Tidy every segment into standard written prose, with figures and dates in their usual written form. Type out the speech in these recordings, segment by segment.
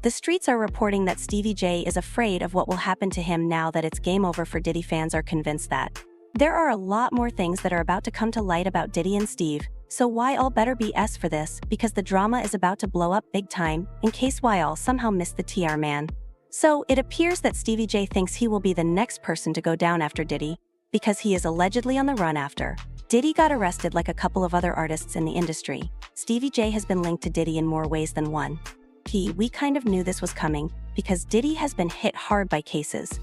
The streets are reporting that Stevie J is afraid of what will happen to him now that it's game over for Diddy. Fans are convinced that there are a lot more things that are about to come to light about Diddy and Steve, so why all better be S for this, because the drama is about to blow up big time, in case why all somehow missed the TR man. So it appears that Stevie J thinks he will be the next person to go down after Diddy, because he is allegedly on the run after Diddy got arrested. Like a couple of other artists in the industry, Stevie J has been linked to Diddy in more ways than one. We kind of knew this was coming, because Diddy has been hit hard by cases.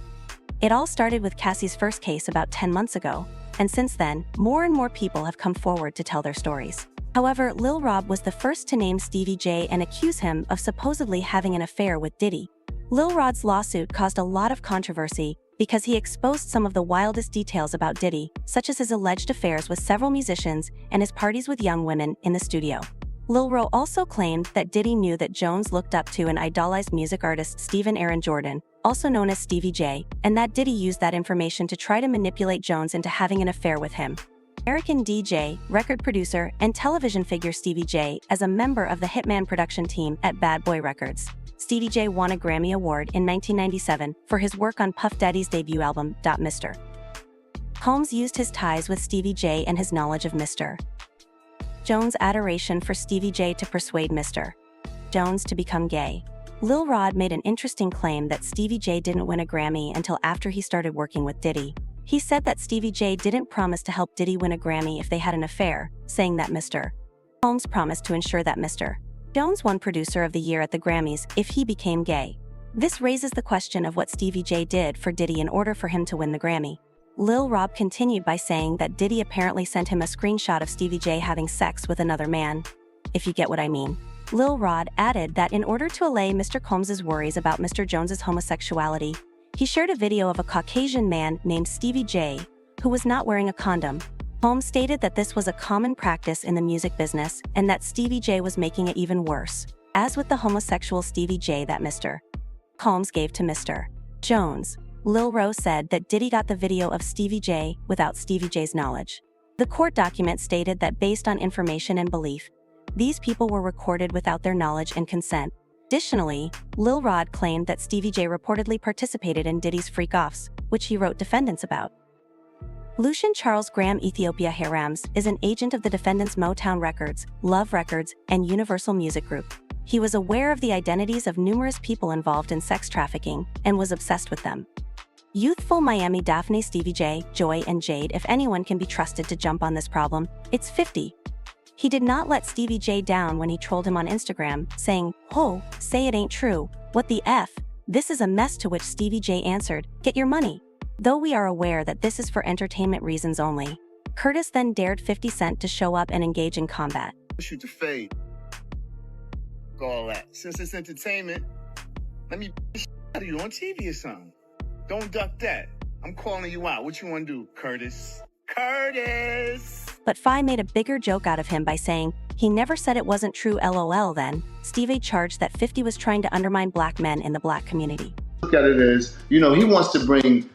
It all started with Cassie's first case about 10 months ago, and since then, more and more people have come forward to tell their stories. However, Lil Rod was the first to name Stevie J and accuse him of supposedly having an affair with Diddy. Lil Rod's lawsuit caused a lot of controversy because he exposed some of the wildest details about Diddy, such as his alleged affairs with several musicians and his parties with young women in the studio. Lil Rod also claimed that Diddy knew that Jones looked up to and idolized music artist Stephen Aaron Jordan, also known as Stevie J, and that Diddy used that information to try to manipulate Jones into having an affair with him. American DJ, record producer, and television figure Stevie J as a member of the Hitman production team at Bad Boy Records. Stevie J won a Grammy Award in 1997 for his work on Puff Daddy's debut album, Mr. Combs used his ties with Stevie J and his knowledge of Mr. Jones' adoration for Stevie J to persuade Mr. Jones to become gay. Lil Rod made an interesting claim that Stevie J didn't win a Grammy until after he started working with Diddy. He said that Stevie J didn't promise to help Diddy win a Grammy if they had an affair, saying that Mr. Combs promised to ensure that Mr. Jones won Producer of the Year at the Grammys if he became gay. This raises the question of what Stevie J did for Diddy in order for him to win the Grammy. Lil Rod continued by saying that Diddy apparently sent him a screenshot of Stevie J having sex with another man. If you get what I mean. Lil Rod added that in order to allay Mr. Combs' worries about Mr. Jones's homosexuality, he shared a video of a Caucasian man named Stevie J, who was not wearing a condom. Combs stated that this was a common practice in the music business and that Stevie J was making it even worse, as with the homosexual Stevie J that Mr. Combs gave to Mr. Jones. Lil Rod said that Diddy got the video of Stevie J without Stevie J's knowledge. The court document stated that based on information and belief, these people were recorded without their knowledge and consent. Additionally, Lil Rod claimed that Stevie J reportedly participated in Diddy's freak-offs, which he wrote defendants about. Lucian Charles Graham Ethiopia Harams is an agent of the defendants Motown Records, Love Records, and Universal Music Group. He was aware of the identities of numerous people involved in sex trafficking and was obsessed with them. Youthful Miami Daphne Stevie J, Joy, and Jade. If anyone can be trusted to jump on this problem, it's 50. He did not let Stevie J down when he trolled him on Instagram, saying, "Oh, say it ain't true. What the F? This is a mess," to which Stevie J answered, "Get your money." Though we are aware that this is for entertainment reasons only, Curtis then dared 50 Cent to show up and engage in combat. Shoot the fade. All that. Since it's entertainment, let me out of you on TV or something. Don't duck that. I'm calling you out. What you want to do, Curtis? Curtis! But Fi made a bigger joke out of him by saying, he never said it wasn't true, LOL. Then, Stevie charged that 50 was trying to undermine black men in the black community. Look at it as, he wants to bring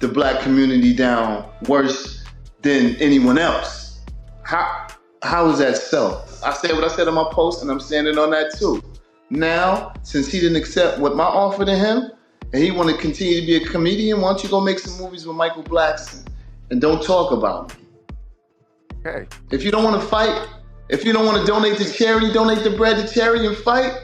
the black community down worse than anyone else. How is that so? I said what I said in my post, and I'm standing on that too. Now, since he didn't accept what my offer to him, and he want to continue to be a comedian, why don't you go make some movies with Michael Blackson and don't talk about me? Okay. If you don't want to fight, if you don't want to donate to charity, donate the bread to charity and fight.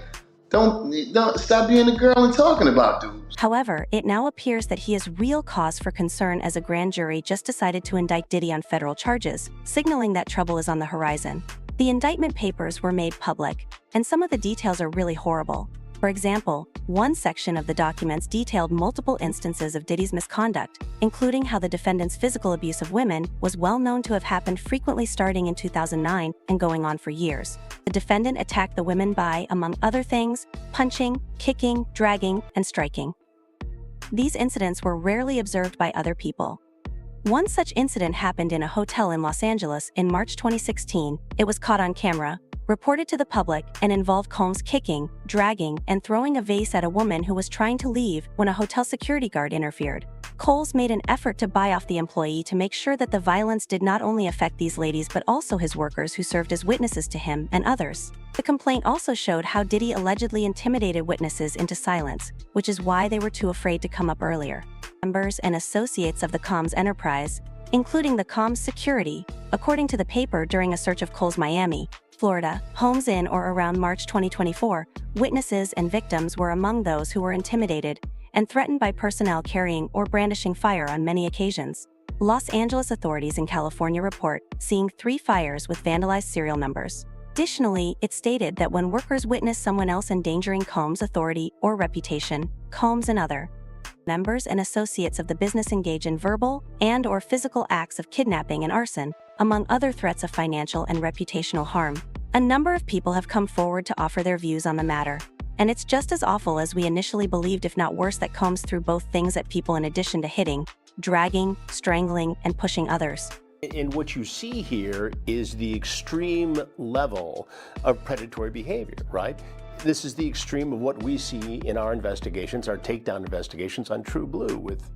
Don't stop being a girl and talking about dudes. However, it now appears that he has real cause for concern as a grand jury just decided to indict Diddy on federal charges, signaling that trouble is on the horizon. The indictment papers were made public, and some of the details are really horrible. For example, one section of the documents detailed multiple instances of Diddy's misconduct, including how the defendant's physical abuse of women was well known to have happened frequently starting in 2009 and going on for years. The defendant attacked the women by, among other things, punching, kicking, dragging, and striking. These incidents were rarely observed by other people. One such incident happened in a hotel in Los Angeles in March 2016. It was caught on camera, reported to the public, and involved Combs kicking, dragging, and throwing a vase at a woman who was trying to leave when a hotel security guard interfered. Coles made an effort to buy off the employee to make sure that the violence did not only affect these ladies but also his workers who served as witnesses to him and others. The complaint also showed how Diddy allegedly intimidated witnesses into silence, which is why they were too afraid to come up earlier. Members and associates of the Combs enterprise, including the Combs security, according to the paper during a search of Coles Miami, Florida, homes in or around March 2024, witnesses and victims were among those who were intimidated and threatened by personnel carrying or brandishing fire on many occasions. Los Angeles authorities in California report seeing 3 fires with vandalized serial numbers. Additionally, it stated that when workers witness someone else endangering Combs' authority or reputation, Combs and other members and associates of the business engage in verbal and/or physical acts of kidnapping and arson, among other threats of financial and reputational harm. A number of people have come forward to offer their views on the matter. And it's just as awful as we initially believed, if not worse, that Combs threw both things at people in addition to hitting, dragging, strangling, and pushing others. And what you see here is the extreme level of predatory behavior, right? This is the extreme of what we see in our investigations, our takedown investigations on True Blue with,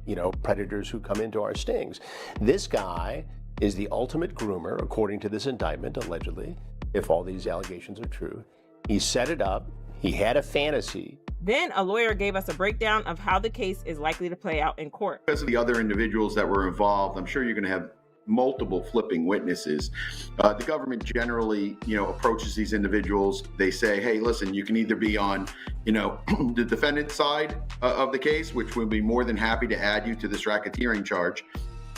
predators who come into our stings. This guy is the ultimate groomer, according to this indictment, allegedly, if all these allegations are true. He set it up. He had a fantasy. Then a lawyer gave us a breakdown of how the case is likely to play out in court. Because of the other individuals that were involved, I'm sure you're going to have multiple flipping witnesses. The government generally, approaches these individuals. They say, hey, listen, you can either be on, the defendant's side of the case, which we'll be more than happy to add you to this racketeering charge,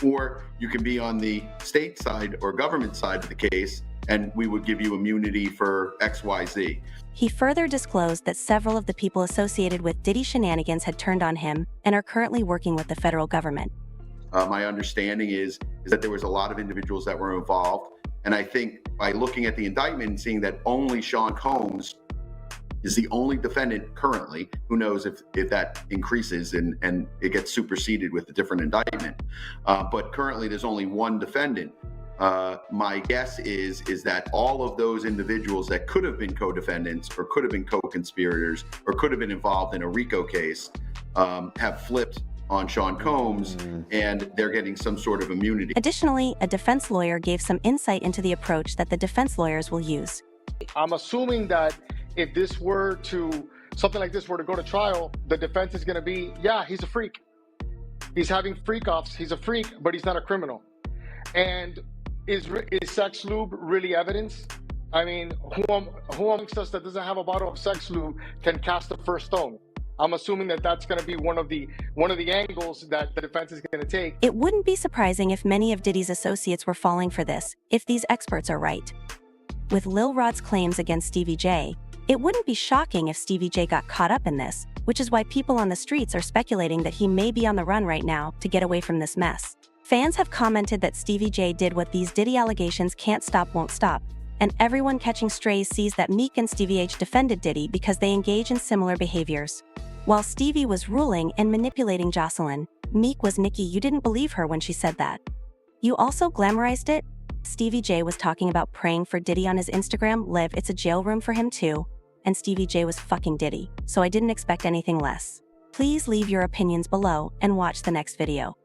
or you can be on the state side or government side of the case, and we would give you immunity for XYZ. He further disclosed that several of the people associated with Diddy shenanigans had turned on him and are currently working with the federal government. My understanding is that there was a lot of individuals that were involved. And I think by looking at the indictment and seeing that only Sean Combs is the only defendant currently, who knows if that increases and it gets superseded with a different indictment. But currently there's only one defendant. My guess is that all of those individuals that could have been co-defendants or could have been co-conspirators or could have been involved in a RICO case have flipped on Sean Combs, and they're getting some sort of immunity. Additionally, a defense lawyer gave some insight into the approach that the defense lawyers will use. I'm assuming that if something like this were to go to trial, the defense is going to be, yeah, he's a freak. He's having freak offs. He's a freak, but he's not a criminal. And is sex lube really evidence? I mean, who amongst us that doesn't have a bottle of sex lube can cast the first stone? I'm assuming that that's going to be one of the angles that the defense is going to take. It wouldn't be surprising if many of Diddy's associates were falling for this, if these experts are right. With Lil Rod's claims against Stevie J, it wouldn't be shocking if Stevie J got caught up in this, which is why people on the streets are speculating that he may be on the run right now to get away from this mess. Fans have commented that Stevie J did what these Diddy allegations can't stop won't stop, and everyone catching strays sees that Meek and Stevie H defended Diddy because they engage in similar behaviors. While Stevie was ruling and manipulating Jocelyn, Meek was Nicki. You didn't believe her when she said that. You also glamorized it? Stevie J was talking about praying for Diddy on his Instagram Live. It's a jail room for him too. And Stevie J was fucking Diddy, so I didn't expect anything less. Please leave your opinions below and watch the next video.